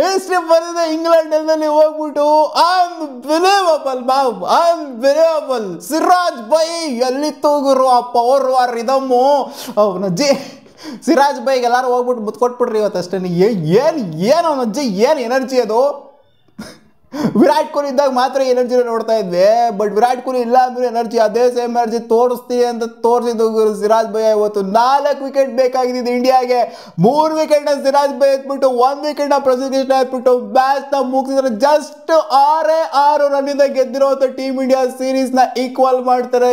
History ಬರೆದ England ನೆಲದಲ್ಲಿ ಹೋಗ್ಬಿಟ್ಟು ಅನ್ಬಿಲೀವಬಲ್ ಮ್ಯಾಮ್, ಅನ್ಬಿಲೀವಬಲ್. ಸಿರಾಜ್ ಬೈ ಎಲ್ಲಿತ್ತು ಗುರು ಆ ಪವರ್ ವಾರ್ ರಿದಮ್ಮು ಅವನಜ್ಜಿ. ಸಿರಾಜ್ ಬೈಗೆ ಎಲ್ಲರೂ ಹೋಗ್ಬಿಟ್ಟು ಮುತ್ಕೊಟ್ಬಿಟ್ರಿ ಇವತ್ತು ಅಷ್ಟೇ. ಏನು ಅವನಜ್ಜಿ, ಏನು ಎನರ್ಜಿ ಅದು. ವಿರಾಟ್ ಕೊಹ್ಲಿ ಇದ್ದಾಗ ಮಾತ್ರ ಎನರ್ಜಿನ ನೋಡ್ತಾ ಇದ್ವಿ, ಬಟ್ ವಿರಾಟ್ ಕೊಹ್ಲಿ ಇಲ್ಲ ಅಂದ್ರೆ ಎನರ್ಜಿ ಅದೇ ಸೇಮ್ ಎನರ್ಜಿ ತೋರಿಸ್ತೀವಿ ಅಂತ ತೋರಿಸಿದ್ದು ಸಿರಾಜ್ ಭಯ್ಯ. ಇವತ್ತು 4 ವಿಕೆಟ್ ಬೇಕಾಗಿದ್ದು ಇಂಡಿಯಾಗೆ, 3 ವಿಕೆಟ್ನ ಸಿರಾಜ್ ಭಯ್ ಎತ್ಬಿಟ್ಟು 1 ವಿಕೆಟ್ನ ಪ್ರಸಿದ್ಧ ಕೃಷ್ಣ ಎತ್ಬಿಟ್ಟು ಮ್ಯಾಚ್ನ ಮುಗಿಸಿದ್ರೆ. ಜಸ್ಟ್ 6 ರನ್ನಿಂದ ಗೆದ್ದಿರೋಂಥ ಟೀಮ್ ಇಂಡಿಯಾ ಸೀರೀಸ್ನ ಈಕ್ವಲ್ ಮಾಡ್ತಾರೆ.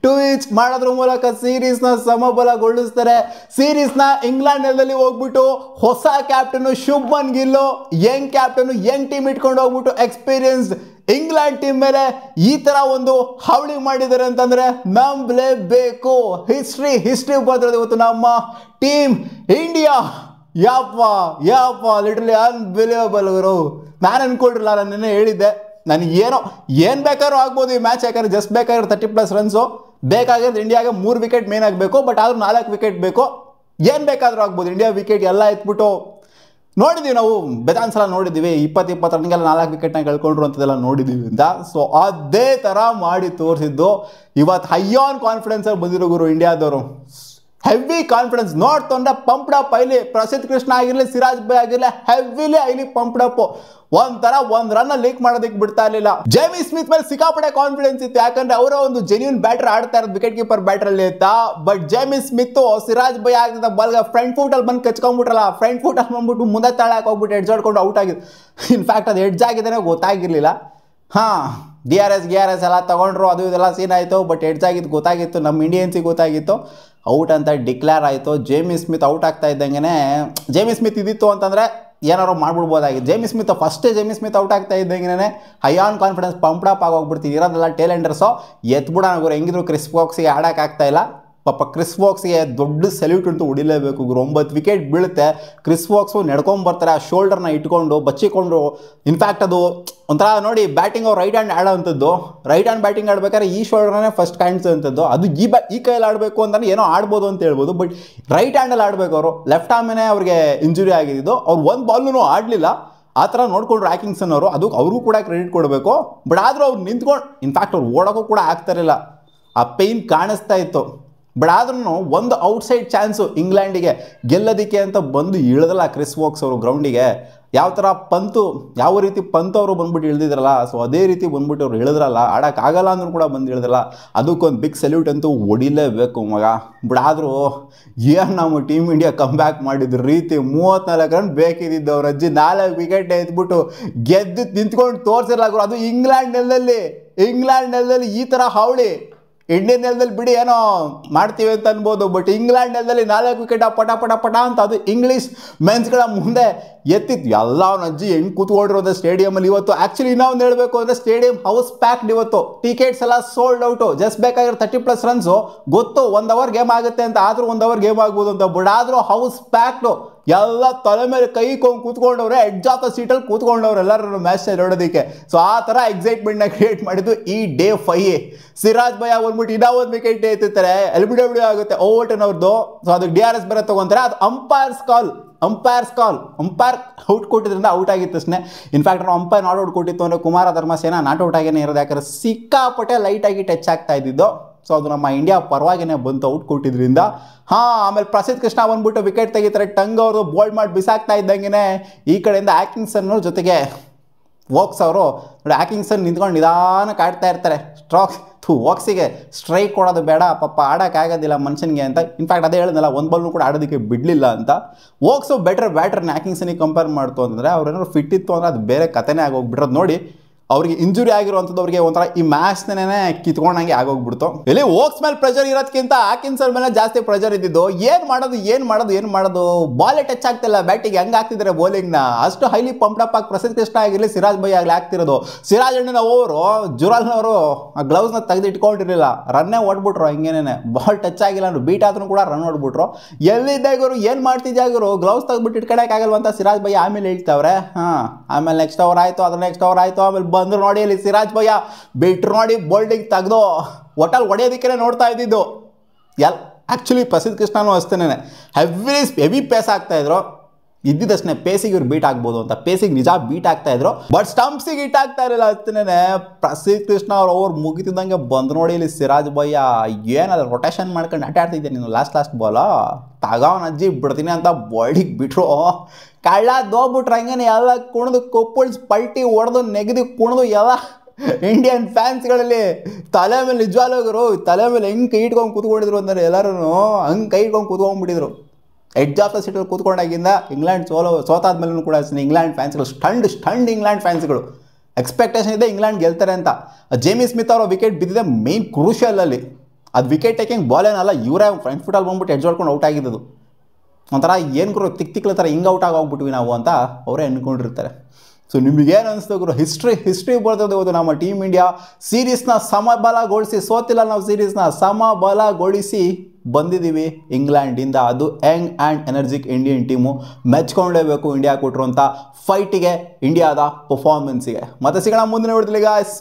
2-each ಮಾಡೋದ್ರ ಮೂಲಕ ಸೀರೀಸ್ನ ಸಮಬಲಗೊಳಿಸ್ತಾರೆ. ಸೀರೀಸ್ನ ಇಂಗ್ಲೆಂಡ್ ನೆಲದಲ್ಲಿ ಹೋಗ್ಬಿಟ್ಟು ಹೊಸ captain Shubman Gill, Young captain, Young team ಇಟ್ಕೊಂಡು ಹೋಗ್ಬಿಟ್ಟು ಎಕ್ಸ್ಪೀರಿಯನ್ಸ್ಡ್ ಇಂಗ್ಲೆಂಡ್ ಟೀಮ್ ಮೇಲೆ ಈ ತರ ಒಂದು ಹಾವಳಿ ಮಾಡಿದ್ದಾರೆ ಅಂತಂದ್ರೆ ನಂಬಲೇಬೇಕು. ಹಿಸ್ಟ್ರಿ ಬರ್ತದೆ ಇವತ್ತು ನಮ್ಮ ಟೀಮ್ ಇಂಡಿಯಾ. ಯಪ್ಪ ಲಿಟ್ರಲಿ ಅನ್ಬಿಲೀವಬಲ್ ಗುರು. ನಾನು ಅನ್ಕೊಳ್ರಲ್ಲ, ನಾನು ನಿನ್ನೆ ಹೇಳಿದ್ದೆ ನನಗೆ ಏನು ಬೇಕಾದ್ರೂ ಆಗ್ಬೋದು ಈ ಮ್ಯಾಚ್. ಯಾಕಂದ್ರೆ ಜಸ್ಟ್ ಬೇಕಾಗಿರೋ 30+ ರನ್ಸು ಬೇಕಾಗಿರೋದು ಇಂಡಿಯಾಗೆ. 3 ವಿಕೆಟ್ ಮೇನ್ ಆಗಬೇಕು, ಬಟ್ ಆದ್ರೂ 4 ವಿಕೆಟ್ ಬೇಕು. ಏನು ಬೇಕಾದರೂ ಆಗ್ಬೋದು. ಇಂಡಿಯಾ ವಿಕೆಟ್ ಎಲ್ಲ ಎತ್ಬಿಟ್ಟು ನೋಡಿದ್ದೀವಿ ನಾವು, ಬೇಜಾನ್ ಸಲ ನೋಡಿದ್ದೀವಿ. 20 ರನ್ಗೆಲ್ಲ 4 ವಿಕೆಟ್ನ ಕಳ್ಕೊಂಡ್ರು ಅಂತದೆಲ್ಲ ನೋಡಿದ್ದೀವಿ ಅಂತ. ಸೊ ಅದೇ ಥರ ಮಾಡಿ ತೋರಿಸಿದ್ದು ಇವತ್ತು. ಹೈ ಆನ್ ಕಾನ್ಫಿಡೆನ್ಸಲ್ಲಿ ಬಂದಿರೋ ಗುರು ಇಂಡಿಯಾದವರು. ಹೆವಿ ಕಾನ್ಫಿಡೆನ್ಸ್ ನೋಡ್ತೊಂಡ್ರೆ ಪಂಪ್ಡ್ ಅಪ್. ಇಲ್ಲಿ ಪ್ರಸಿದ್ಧ ಕೃಷ್ಣ ಆಗಿರಲಿ, ಸಿರಾಜ್ ಭಯ್ ಆಗಿರಲಿ, ಹೆವಿಲಿ ಐಲಿ ಪಂಪ್ಡ್ ಅಪ್. ಒಂದು ರನ್ ಲೀಕ್ ಮಾಡೋದಕ್ಕೆ ಬಿಡ್ತಾ ಇರಲಿಲ್ಲ. ಜೇಮಿ ಸ್ಮಿತ್ ಮೇಲೆ ಸಿಕ್ಕಾಪಟ್ಟೆ ಕಾನ್ಫಿಡೆನ್ಸ್ ಇತ್ತು, ಯಾಕಂದ್ರೆ ಅವರ ಒಂದು ಜೆನ್ಯೂನ್ ಬ್ಯಾಟರ್ ಆಡ್ತಾ ಇರೋದು ವಿಕೆಟ್ ಕೀಪರ್ ಬ್ಯಾಟರ್ ಅಲ್ಲಿ ಅಂತ. ಬಟ್ ಜೇಮಿ ಸ್ಮಿತ್ ಸಿರಾಜ್ ಭಯ್ ಆಗಿದ್ದ ಬಾಲ್ಗೆ ಫ್ರಂಟ್ ಫೂಟ್ ಅಲ್ಲಿ ಬಂದು ಕಚ್ಕೊಂಡ್ಬಿಟ್ರಲ್ಲ. ಫ್ರಂಟ್ ಫೂಟ್ ಅಲ್ಲಿ ಬಂದ್ಬಿಟ್ಟು ಮುಂದೆ ತಾಳಕ್ಕೆ ಹೋಗ್ಬಿಟ್ಟು ಎಡ್ಜ್ ಆಡ್ಕೊಂಡು ಔಟ್ ಆಗಿದ್ದು. ಇನ್ಫ್ಯಾಕ್ಟ್ ಅದು ಎಡ್ಜ್ ಆಗಿದ್ದೇನೆ ಗೊತ್ತಾಗಿರ್ಲಿಲ್ಲ. DRS ಎಲ್ಲ ತಗೊಂಡ್ರು, ಅದು ಇದೆಲ್ಲ ಸೀನ್ ಆಯಿತು. ಬಟ್ ಎಡ್ಜ್ ಆಗಿದ್ದು ಗೊತ್ತಾಗಿತ್ತು, ನಮ್ಮ ಇಂಡಿಯನ್ಸಿಗೆ ಗೊತ್ತಾಗಿತ್ತು. ಔಟ್ ಅಂತ ಡಿಕ್ಲೇರ್ ಆಯಿತು. ಜೇಮಿ ಸ್ಮಿತ್ ಔಟ್ ಆಗ್ತಾ ಇದ್ದಂಗೆ, ಜೇಮಿ ಸ್ಮಿತ್ ಇದ್ದಿತ್ತು ಅಂತಂದರೆ ಏನಾರು ಮಾಡ್ಬಿಡ್ಬೋದಾಗಿತ್ತು. ಜೇಮಿ ಸ್ಮಿತ್ ಔಟ್ ಆಗ್ತಾ ಇದ್ದಂಗೆ high on confidence pumped up ಆಗೋಗ್ಬಿಡ್ತೀವಿ. ಇರೋದೆಲ್ಲ ಟೇಲೆಂಡರ್ಸು ಎತ್ಬಿಡೋಣ ಗುರು. ಹೆಂಗಿದ್ರು ಕ್ರಿಸ್ ವೋಕ್ಸ್ಗೆ ಆಡೋಕ್ಕಾಗ್ತಾ ಇಲ್ಲ. ಪಾಪ ಕ್ರಿಸ್ ವೋಕ್ಸ್ಗೆ ದೊಡ್ಡ ಸೆಲ್ಯೂಟ್ ಅಂತೂ ಹೊಡಿಲೇಬೇಕು ಗುರು. 9 ವಿಕೆಟ್ ಬೀಳುತ್ತೆ. ಕ್ರಿಸ್ ವೋಕ್ಸು ನಡ್ಕೊಂಬರ್ತಾರೆ ಆ ಶೋಲ್ಡರ್ನ ಇಟ್ಕೊಂಡು ಬಚ್ಚಿಕೊಂಡು. ಇನ್ಫ್ಯಾಕ್ಟ್ ಅದು ಒಂಥರ ನೋಡಿ, ಬ್ಯಾಟಿಂಗ್ ಅವ್ರು ರೈಟ್ ಹ್ಯಾಂಡ್ ಆಡೋವಂಥದ್ದು. ರೈಟ್ ಹ್ಯಾಂಡ್ ಬ್ಯಾಟಿಂಗ್ ಆಡ್ಬೇಕಾದ್ರೆ ಈ ಶೋಲ್ಡರ್ನೇ ಫಸ್ಟ್ ಕಾಣಿಸೋವಂಥದ್ದು. ಅದು ಈ ಕೈಯಲ್ಲಿ ಆಡಬೇಕು ಅಂತಲೇ ಏನೋ ಆಡ್ಬೋದು ಅಂತ ಹೇಳ್ಬೋದು. ಬಟ್ ರೈಟ್ ಹ್ಯಾಂಡಲ್ಲಿ ಆಡಬೇಕು ಅವರು. ಲೆಫ್ಟ್ ಆರ್ಮೇನೆ ಅವ್ರಿಗೆ ಇಂಜುರಿ ಆಗಿದ್ದು. ಅವ್ರು ಒಂದು ಬಾಲ್ನೂ ಆಡಲಿಲ್ಲ. ಆ ಥರ ನೋಡ್ಕೊಂಡ್ರು ಆ್ಯಕಿಂಗ್ಸನ್ ಅವರು. ಅವ್ರಿಗೂ ಕೂಡ ಕ್ರೆಡಿಟ್ ಕೊಡಬೇಕು. ಬಟ್ ಆದರೂ ಅವ್ರು ನಿಂತ್ಕೊಂಡು, ಇನ್ಫ್ಯಾಕ್ಟ್ ಅವ್ರು ಓಡೋಕ್ಕೂ ಕೂಡ ಆಗ್ತಾರಿಲ್ಲ. ಆ ಪೇಯ್ನ್ ಕಾಣಿಸ್ತಾ ಇತ್ತು. ಬಟ್ ಆದ್ರೂ ಒಂದು ಔಟ್ಸೈಡ್ ಚಾನ್ಸು ಇಂಗ್ಲೆಂಡಿಗೆ ಗೆಲ್ಲೋದಕ್ಕೆ ಅಂತ ಬಂದು ಇಳಿದಲ್ಲ ಕ್ರಿಸ್ ವೋಕ್ಸ್ ಅವರು ಗ್ರೌಂಡಿಗೆ. ಯಾವ ರೀತಿ ಪಂತ್ ಅವರು ಬಂದ್ಬಿಟ್ಟು ಇಳಿದಿದ್ರಲ್ಲ, ಸೊ ಅದೇ ರೀತಿ ಬಂದ್ಬಿಟ್ಟು ಅವ್ರು ಇಳಿದ್ರಲ್ಲ. ಆಡೋಕ್ಕಾಗಲ್ಲ ಅಂದ್ರೂ ಕೂಡ ಬಂದು ಇಳಿದ್ರಲ್ಲ. ಅದಕ್ಕೊಂದು ಬಿಗ್ ಸಲ್ಯೂಟ್ ಅಂತೂ ಹೊಡಿಲೇಬೇಕು ಮಗ. ಬಟ್ ಆದರೂ ಏನು ನಮ್ಮ ಟೀಮ್ ಇಂಡಿಯಾ ಕಮ್ ಬ್ಯಾಕ್ ಮಾಡಿದ ರೀತಿ, 34 ರನ್ ಬೇಕಿದ್ದಿದ್ದು ಅವ್ರ ಅಜ್ಜಿ 4 ವಿಕೆಟ್ ಎತ್ಬಿಟ್ಟು ಗೆದ್ದು ನಿಂತ್ಕೊಂಡು ತೋರಿಸಿರ್ಲಾಗ್ರು. ಅದು ಇಂಗ್ಲೆಂಡ್ ನೆಲದಲ್ಲಿ ಈ ಥರ ಹಾವಳಿ. ಇಂಡಿಯನ್ ನೆಲದಲ್ಲಿ ಬಿಡಿ ಏನೋ ಮಾಡ್ತೀವಿ ಅಂತ ಅನ್ಬೋದು. ಬಟ್ ಇಂಗ್ಲೆಂಡ್ ನೆಲದಲ್ಲಿ 4 ವಿಕೆಟ್ ಪಟ ಅಂತ ಅದು ಇಂಗ್ಲೀಷ್ ಮೆನ್ಸ್ಗಳ ಮುಂದೆ ಎತ್ತಿತ್ತು. ಎಲ್ಲ ಅವ್ನ ಅಜ್ಜಿ ಹೆಂಗೆ ಕೂತ್ಕೊಂಡಿರೋದು ಸ್ಟೇಡಿಯಮಲ್ಲಿ ಇವತ್ತು. ಆ್ಯಕ್ಚುಲಿ ಇನ್ನೊಂದು ಹೇಳಬೇಕು ಅಂದರೆ ಸ್ಟೇಡಿಯಂ ಹೌಸ್ ಪ್ಯಾಕ್ಡ್ ಇವತ್ತು. ಟಿಕೆಟ್ಸ್ ಎಲ್ಲ ಸೋಲ್ಡ್ ಔಟು. ಜಸ್ಟ್ ಬೇಕಾಗಿರೋ 30+ ರನ್ಸು. ಗೊತ್ತು 1 ಅವರ್ ಗೇಮ್ ಆಗುತ್ತೆ ಅಂತ, ಆದರೂ 1 ಅವರ್ ಗೇಮ್ ಆಗ್ಬೋದು ಅಂತ. ಬಟ್ ಆದರೂ ಹೌಸ್ ಪ್ಯಾಕ್ಡು. ಎಲ್ಲ ತಲೆ ಮೇಲೆ ಕೈ ಕೂತ್ಕೊಂಡವ್ರೆ, ಎಡ್ಜ್ ಆಫ್ ದ ಸೀಟಲ್ಲಿ ಕೂತ್ಕೊಂಡವ್ರು ಎಲ್ಲರೂ ಮ್ಯಾಚ್ನ ನೋಡೋದಕ್ಕೆ. ಸೊ ಆ ಥರ ಎಕ್ಸೈಟ್ಮೆಂಟ್ನ ಕ್ರಿಯೇಟ್ ಮಾಡಿದ್ದು ಈ ಡೇ 5. ಸಿರಾಜ್ ಭಯ್ ಬಂದ್ಬಿಟ್ಟು ಇನ್ನೂ 1 ವಿಕೆಟ್ ಎತ್ತುತ್ತಾರೆ. LBW ಆಗುತ್ತೆ ಓವರ್ಟನ್ ಅವ್ರದ್ದು. ಸೊ ಅದಕ್ಕೆ DRS ಬೇರೆ ತೊಗೊತಾರೆ. ಅದು ಅಂಪೈರ್ ಔಟ್ ಕೊಟ್ಟಿದ್ರಿಂದ ಔಟ್ ಆಗಿತ್ತು ಅಷ್ಟೇ. ಇನ್ಫ್ಯಾಕ್ಟ್ ನಾವು ಅಂಪೈರ್ ನಾಟ್ ಔಟ್ ಕೊಟ್ಟಿತ್ತು ಅಂದರೆ ಕುಮಾರ ಧರ್ಮಸೇನ ನಾಟ್ ಔಟ್ ಆಗೇನೆ ಇರೋದು. ಯಾಕಂದರೆ ಸಿಕ್ಕಾಪಟ್ಟೆ ಲೈಟಾಗಿ ಟಚ್ ಆಗ್ತಾ ಇದ್ದಿದ್ದು. ಸೊ ಅದು ನಮ್ಮ ಇಂಡಿಯಾ ಪರವಾಗಿನೇ ಬಂತು ಔಟ್ ಕೊಟ್ಟಿದ್ರಿಂದ. ಆಮೇಲೆ ಪ್ರಸಿದ್ಧ ಕೃಷ್ಣ ಬಂದ್ಬಿಟ್ಟು ವಿಕೆಟ್ ತೆಗಿತಾರೆ. ಟಂಗ್ ಅವರು ಬೋಲ್ಡ್ ಮಾಡಿ ಬಿಸಾಕ್ತಾ ಇದ್ದಂಗೆ ಈ ಕಡೆಯಿಂದ ಆ್ಯಕಿಂಗ್ಸನ್ನು ಜೊತೆಗೆ ವೋಕ್ಸ್ ಅವರು ನೋಡಿ, ಆ್ಯಕಿಂಗ್ಸನ್ ನಿಂತ್ಕೊಂಡು ನಿಧಾನಕ್ಕೆ ಆಡ್ತಾ ಇರ್ತಾರೆ. ವೋಕ್ಸಿಗೆ ಸ್ಟ್ರೈಕ್ ಕೊಡೋದು ಬೇಡ, ಪಾಪ ಆಡೋಕ್ಕಾಗೋದಿಲ್ಲ ಮನುಷ್ಯನಿಗೆ ಅಂತ. ಇನ್ಫ್ಯಾಕ್ಟ್ ಅದೇ ಹೇಳಿದ್ನಲ್ಲ, 1 ಬಾಲ್ನು ಕೂಡ ಆಡೋದಕ್ಕೆ ಬಿಡಲಿಲ್ಲ ಅಂತ. ವೋಕ್ಸು ಬೆಟರ್ ಬ್ಯಾಟರ್ನ ಆ್ಯಕಿಂಗ್ಸನಿಗೆ ಕಂಪೇರ್ ಮಾಡ್ತು ಅಂತಂದರೆ, ಅವ್ರೇನಾದ್ರು ಫಿಟ್ ಇತ್ತು ಅಂದರೆ ಅದು ಬೇರೆ ಕಥೆನೇ ಆಗೋಗ್ಬಿಟ್ರದು. ನೋಡಿ ಅವ್ರಿಗೆ ಇಂಜುರಿ ಆಗಿರುವಂಥದ್ದು ಅವ್ರಿಗೆ ಒಂಥರ ಈ ಮ್ಯಾಚ್ನೇ ಕಿತ್ಕೊಂಡಂಗೆ ಆಗೋಗ್ಬಿಡ್ತು. ಇಲ್ಲಿ ವೋಕ್ಸ್ ಮೇಲೆ ಪ್ರೆಷರ್ ಇರೋದಕ್ಕಿಂತ ಆ್ಯಕಿನ್ಸನ್ ಮೇಲೆ ಜಾಸ್ತಿ ಪ್ರೆಷರ್ ಇದ್ದಿದ್ದು. ಏನು ಮಾಡೋದು ಬಾಲೇ ಟಚ್ ಆಗ್ತಿಲ್ಲ ಬ್ಯಾಟಿಗೆ. ಹೆಂಗೆ ಆಗ್ತಿದ್ದಾರೆ ಬೌಲಿಂಗ್ನ. ಅಷ್ಟು ಹೈಲಿ ಪಂಪ್ಡ್ ಅಪ್ ಆಗಿ ಪ್ರಸಿದ್ಧ ಕೃಷ್ಣ ಆಗಿರಲಿ, ಸಿರಾಜ್ ಭಯ್ ಆಗಲಿ ಆಗ್ತಿರೋದು. ಸಿರಾಜ್ ಅಣ್ಣನ ಓವರು ಜುರಾಲ್ನವರು ಆ ಗ್ಲೌಸ್ನ ತೆಗೆದು ಇಟ್ಕೊಂಡಿರಲಿಲ್ಲ. ರನ್ನೇ ಓಡ್ಬಿಟ್ರು ಹಂಗೇನೆ. ಬಾಲ್ ಟಚ್ ಆಗಿಲ್ಲ ಅಂದ್ರೆ ಬೀಟ್ ಆದ್ರೂ ಕೂಡ ರನ್ ಓಡ್ಬಿಟ್ರು. ಎಲ್ಲಿದ್ದಾಗರು ಏನು ಮಾಡ್ತಿದ್ದಾಗರು, ಗ್ಲೌಸ್ ತೆಗೆದ್ಬಿಟ್ಟು ಇಟ್ಕೊಳಕ್ಕಾಗಲ್ವಂತ ಸಿರಾಜ್ ಭಯ್ ಆಮೇಲೆ ಹೇಳ್ತಾವ್ರೆ. ಆಮೇಲೆ ನೆಕ್ಸ್ಟ್ ಓವರ್ ಆಯಿತು, ಅದ್ರ ನೆಕ್ಸ್ಟ್ ಓವರ್ ಆಯಿತು. ಆಮೇಲೆ ಬಂದ್ರು ನೋಡಿ ಅಲ್ಲಿ ಸಿರಾಜ್ ಭಯ್ಯ ಬಿಟ್ರು ನೋಡಿ, ಬೋಲ್ಡಿಂಗ್ ತೆಗೆದು ಒಟ್ಟಲ್ಲಿ ಹೊಡೆಯೋದಕ್ಕೆ ನೋಡ್ತಾ ಇದ್ದಿದ್ದು. ಆ್ಯಕ್ಚುಲಿ ಪ್ರಸಿದ್ಧ ಕೃಷ್ಣನೂ ಅಷ್ಟೇನೆ ಹೆವಿ ಪೇಸ್ ಆಗ್ತಾಯಿದ್ರು. ಇದ್ದಿದ್ದಷ್ಟೇ ಪೇಸಿಗೆ ಇವ್ರು ಬೀಟ್ ಆಗ್ಬೋದು ಅಂತ. ಪೇಸಿಗೆ ನಿಜ ಬೀಟ್ ಆಗ್ತಾ ಇದ್ರು, ಬಟ್ ಸ್ಟಂಪ್ಸಿಗೆ ಹಿಟ್ ಆಗ್ತಾ ಇರಲಿಲ್ಲ. ಅಷ್ಟೇನೆ ಪ್ರಸಿದ್ಧ ಕೃಷ್ಣ ಅವ್ರು ಮುಗಿತಿದ್ದಂಗೆ ಬಂದು ನೋಡಿ ಇಲ್ಲಿ ಸಿರಾಜ್ ಭಯ್ಯ ಏನಲ್ಲ ರೊಟೇಷನ್ ಮಾಡ್ಕೊಂಡು ಆಟ ಆಡ್ತಿದ್ದೆ ನೀನು ಲಾಸ್ಟ್ ಬಾಲ ತಗವನ ಅಜ್ಜಿ ಬಿಡ್ತೀನಿ ಅಂತ ಬಾಡಿಗೆ ಬಿಟ್ರು. ಕಳ್ಳ ದೋಗ್ಬಿಟ್ರೆ ಹಂಗೇನೆ ಎಲ್ಲ ಕುಣಿದು ಕೊಪ್ಪಳ್ಸಿ ಪಲ್ಟಿ ಹೊಡೆದು ನೆಗೆದು ಕುಣಿದು ಎಲ್ಲ ಇಂಡಿಯನ್ ಫ್ಯಾನ್ಸ್ಗಳಲ್ಲಿ ತಲೆ ಮೇಲೆ ನಿಜವಾಗ್ಲೂ ತಲೆ ಮೇಲೆ ಹೆಂಗೆ ಕೈ ಇಟ್ಕೊಂಡು ಕೂತ್ಕೊಂಡಿದ್ರು ಅಂದರೆ ಎಲ್ಲರೂ ಹಂಗೆ ಕೈ ಇಟ್ಕೊಂಡು ಕೂತ್ಕೊಂಡ್ಬಿಟ್ಟಿದ್ರು. ಎಡ್ಜ್ ಆಫ್ ದ ಸೀಟಲ್ಲಿ ಕೂತ್ಕೊಂಡಾಗಿಂದ ಇಂಗ್ಲೆಂಡ್ ಸೋತಾದ್ಮೇಲೂ ಕೂಡ ಇಂಗ್ಲೆಂಡ್ ಫ್ಯಾನ್ಸ್ಗಳು ಸ್ಟಂಡ್ ಇಂಗ್ಲೆಂಡ್ ಫ್ಯಾನ್ಸ್ಗಳು ಎಕ್ಸ್ಪೆಕ್ಟೇಷನ್ ಇದೆ ಇಂಗ್ಲೆಂಡ್ ಗೆಲ್ತಾರೆ ಅಂತ. ಜೇಮಿ ಸ್ಮಿತ್ ಅವರ ವಿಕೆಟ್ ಬಿದ್ದಿದೆ ಮೇನ್ ಕ್ರೂಷಿಯಲಲ್ಲಿ. ಅದು ವಿಕೆಟ್ ಟೇಕಿಂಗ್ ಬಾಲ್ ಏನಲ್ಲ, ಇವರೇ ಫ್ರಂಟ್ ಫುಟಲ್ಲಿ ಬಂದ್ಬಿಟ್ಟು ಎಡ್ಜ್ ಹೊಡ್ಕೊಂಡು ಔಟ್ ಆಗಿದ್ದು. ಒಂಥರ ಏನು ಗುರು ತಿಕ್ಲ ಥರ ಹಿಂಗೆ ಔಟ್ ಆಗೋಗ್ಬಿಟ್ವಿ ನಾವು ಅಂತ ಅವರೇ ಅಂದ್ಕೊಂಡಿರ್ತಾರೆ. ಸೊ ನಿಮಗೇನು ಅನಿಸ್ತು ಗುರು? ಹಿಸ್ಟ್ರಿ ಬರ್ತದೆ ಇವತ್ತು. ನಮ್ಮ ಟೀಮ್ ಇಂಡಿಯಾ ಸೀರೀಸ್ನ ಸಮಬಲಗೊಳಿಸಿ ಸೋತಿಲ್ಲ, ನಾವು ಸೀರೀಸ್ನ ಸಮಬಲಗೊಳಿಸಿ ಬಂದಿದ್ದೀವಿ ಇಂಗ್ಲೆಂಡಿಂದ. ಅದು young and energetic Indian team. ಮೆಚ್ಕೊಂಡೇಬೇಕು ಇಂಡಿಯಾ ಕೊಟ್ಟಿರುವಂಥ ಫೈಟಿಗೆ, ಇಂಡಿಯಾದ ಪರ್ಫಾರ್ಮೆನ್ಸಿಗೆ. ಮತ್ತೆ ಸಿಗೋಣ ಮುಂದಿನ ವಿಡಿಯೋದಲ್ಲಿ ಗಾಯ್ಸ್.